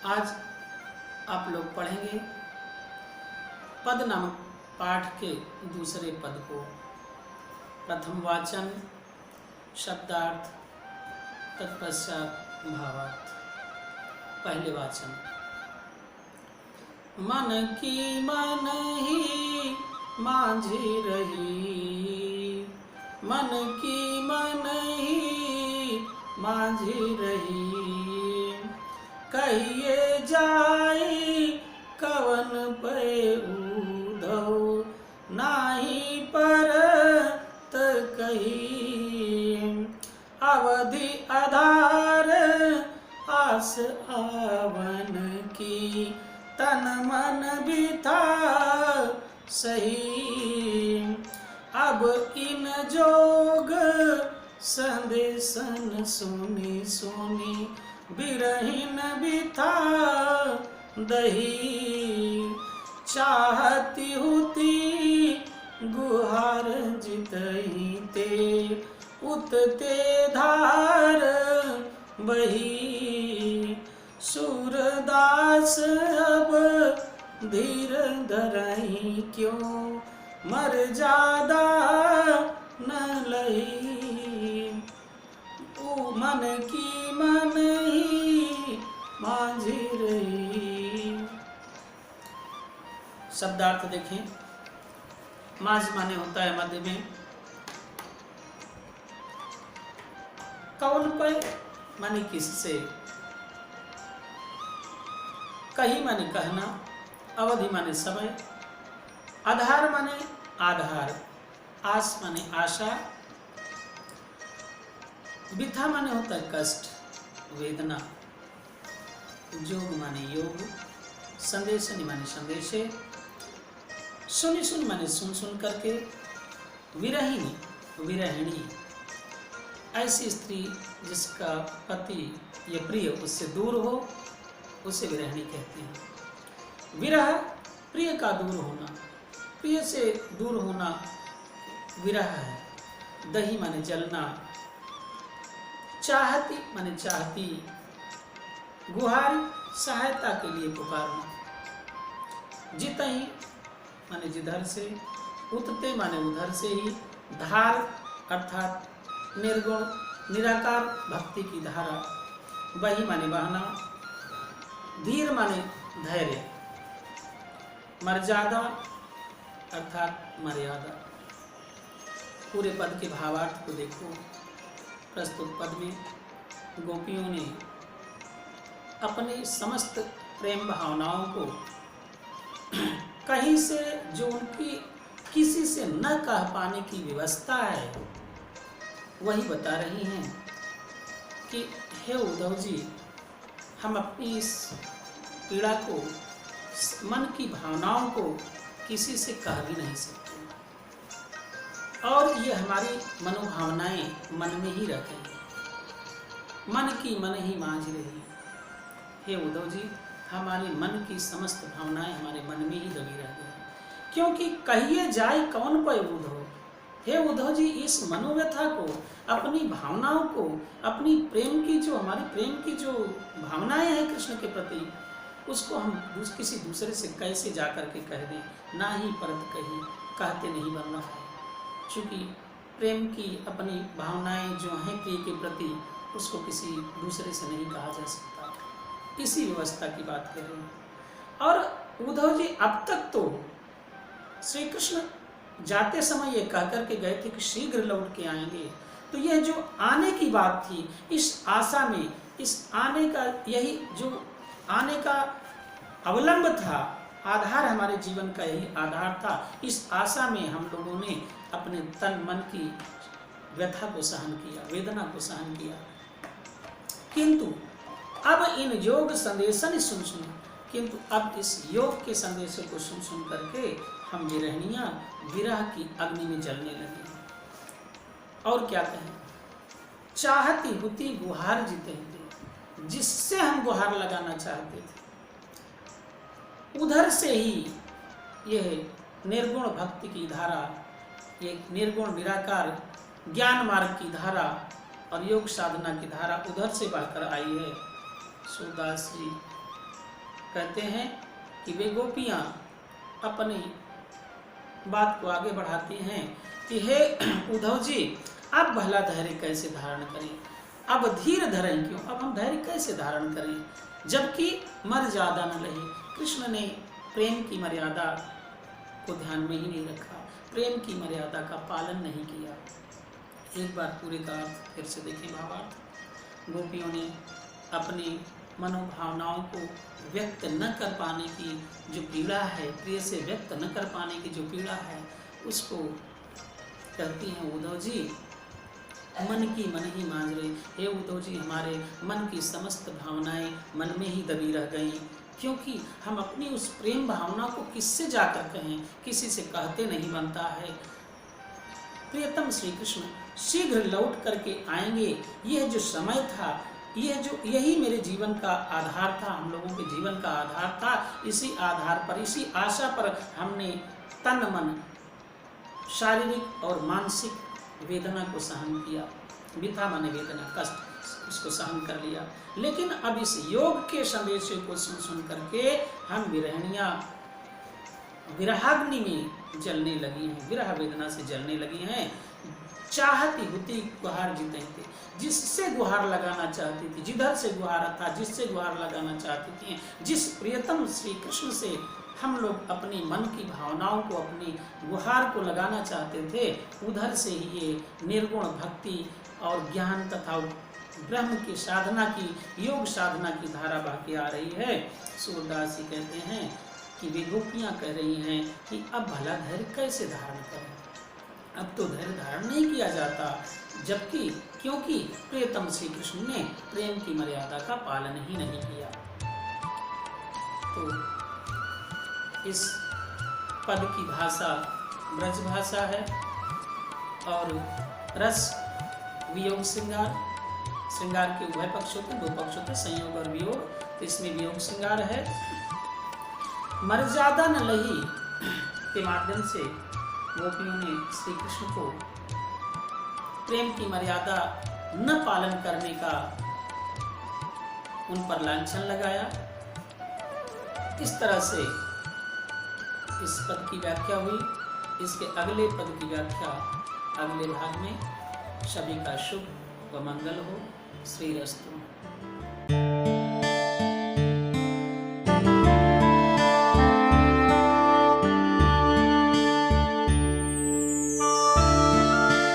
आज आप लोग पढ़ेंगे पद नामक पाठ के दूसरे पद को। प्रथम वाचन, शब्दार्थ, तत्पश्चात भावार्थ। पहले वाचन। मन की मन ही माझी रही, मन की मन ही माझी रही। कहिए जाई कवन पे उधव, नाही परत कही। अवधि आधार आस आवन की, तन मन भी था सही। अब इन जोग संदेशन सुनी सुनी, बिरहीन भी था दही। चाहती होती गुहार जितही ते, उतते धार बही। सूरदास अब धीर धरही क्यों, मर्यादा न लही। मन की मन ही माझी रही। शब्दार्थ देखें। माझ माने होता है मध्य में। कौन पर माने किससे, कही माने कहना, अवधि माने समय, आधार माने आधार, आस माने आशा, विथा माने होता है कष्ट, वेदना, जोग माने योग, संदेशनी माने संदेशे, सुनी सुन माने सुन सुन करके, विरहिणी विरहिणी, ऐसी स्त्री जिसका पति या प्रिय उससे दूर हो उसे विरहिणी कहते हैं। विरह प्रिय का दूर होना, प्रिय से दूर होना विरह है। दही माने जलना, चाहती माने चाहती, गुहारी सहायता के लिए पुकारना। जितही माने जिधर से, उतते माने उधर से ही, धार अर्थात निर्गुण निराकार भक्ति की धारा, बही माने बहना, धीर माने धैर्य, मर्यादा अर्थात मर्यादा। पूरे पद के भावार्थ को देखो। प्रस्तुत पद में गोपियों ने अपने समस्त प्रेम भावनाओं को कहीं से, जो उनकी किसी से न कह पाने की व्यवस्था है, वही बता रही हैं कि हे उद्धव जी, हम अपनी इस पीड़ा को, मन की भावनाओं को किसी से कह भी नहीं सकते, और ये हमारी मनोभावनाएं मन में ही रह गई। मन की मन ही माझ रही। हे उद्धव जी, हमारे मन की समस्त भावनाएं हमारे मन में ही दबी रह गई, क्योंकि कहिए जाए कौन पे उद्धव। हे उद्धव जी, इस मनोव्यथा को, अपनी भावनाओं को, अपनी प्रेम की जो, हमारी प्रेम की जो भावनाएं हैं कृष्ण के प्रति, उसको हम किसी दूसरे से कैसे जा कर के कह दें। ना ही परत कही, कहते नहीं बनना है। चूँकि प्रेम की अपनी भावनाएं जो हैं प्रिय के प्रति, उसको किसी दूसरे से नहीं कहा जा सकता। इसी व्यवस्था की बात कर रहे हैं। और उद्धव जी अब तक तो श्री कृष्ण जाते समय ये कह कर के गए थे कि शीघ्र लौट के आएंगे। तो यह जो आने की बात थी, इस आशा में, इस आने का, यही जो आने का अवलंब था, आधार हमारे जीवन का यही आधार था। इस आशा में हम लोगों ने अपने तन मन की व्यथा को सहन किया, वेदना को सहन किया। किंतु अब इन योग संदेशन सुन सुन, किंतु अब इस योग के संदेशों को सुन सुन करके हम विरहणियां विरह की अग्नि में जलने लगे। और क्या कहें, चाहती होती गुहार जीते, जिससे हम गुहार लगाना चाहते थे, उधर से ही यह निर्गुण भक्ति की धारा, ये निर्गुण निराकार ज्ञान मार्ग की धारा और योग साधना की धारा उधर से बहकर आई है। सूरदास जी कहते हैं कि वे गोपियाँ अपनी बात को आगे बढ़ाती हैं कि हे उद्धव जी, आप भला धैर्य कैसे धारण करें, अब धीर धरें क्यों, अब हम धैर्य कैसे धारण करें, जबकि मर्यादा न रही। कृष्ण ने प्रेम की मर्यादा को ध्यान में ही नहीं रखा, प्रेम की मर्यादा का पालन नहीं किया। एक बार पूरे का अर्थ फिर से देखें भावार्थ। गोपियों ने अपनी मनोभावनाओं को व्यक्त न कर पाने की जो पीड़ा है, प्रिय से व्यक्त न कर पाने की जो पीड़ा है, उसको कहती हैं उद्धव जी मन की मन ही मांझ रहे। हे उद्धव जी, हमारे मन की समस्त भावनाएं मन में ही दबी रह गईं, क्योंकि हम अपनी उस प्रेम भावना को किससे जाकर कहें, किसी से कहते नहीं बनता है। प्रियतम श्री कृष्ण शीघ्र लौट करके आएंगे, यह जो समय था, यही मेरे जीवन का आधार था, हम लोगों के जीवन का आधार था। इसी आधार पर, इसी आशा पर हमने तन मन शारीरिक और मानसिक वेदना को सहन किया, बिथा माने वेदना, कष्ट, उसको सहन कर लिया। लेकिन अब इस योग के संदेश को सुन करके हम विरहणियाँ विरहाग्नि में जलने लगी हैं, विरह वेदना से जलने लगी हैं। चाहती होती गुहार जीते थे, जिससे गुहार लगाना चाहती थी, जिधर से गुहार था, जिससे गुहार लगाना चाहती थी, जिस प्रियतम श्री कृष्ण से हम लोग अपनी मन की भावनाओं को, अपनी गुहार को लगाना चाहते थे, उधर से ही ये निर्गुण भक्ति और ज्ञान तथा ब्रह्म की साधना की, योग साधना की धारा बहती आ रही है। सूरदास जी कहते हैं कि वे गोपियाँ कह रही हैं कि अब भला धैर्य कैसे धारण करें, अब तो धैर्य धारण नहीं किया जाता, जबकि क्योंकि प्रियतम श्री कृष्ण ने प्रेम की मर्यादा का पालन ही नहीं किया। तो इस पद की भाषा ब्रज भाषा है और रस वियोग श्रृंगार, श्रृंगार के उभय पक्ष होते, दो पक्ष होते, संयोग और वियोग, तो इसमें वियोग श्रृंगार है। मर्यादा न लही के माध्यम से गोपियों ने श्री कृष्ण को प्रेम की मर्यादा न पालन करने का उन पर लांछन लगाया। इस तरह से इस पद की व्याख्या हुई। इसके अगले पद की व्याख्या अगले भाग में। सभी का शुभ व मंगल हो। श्री रस्तु।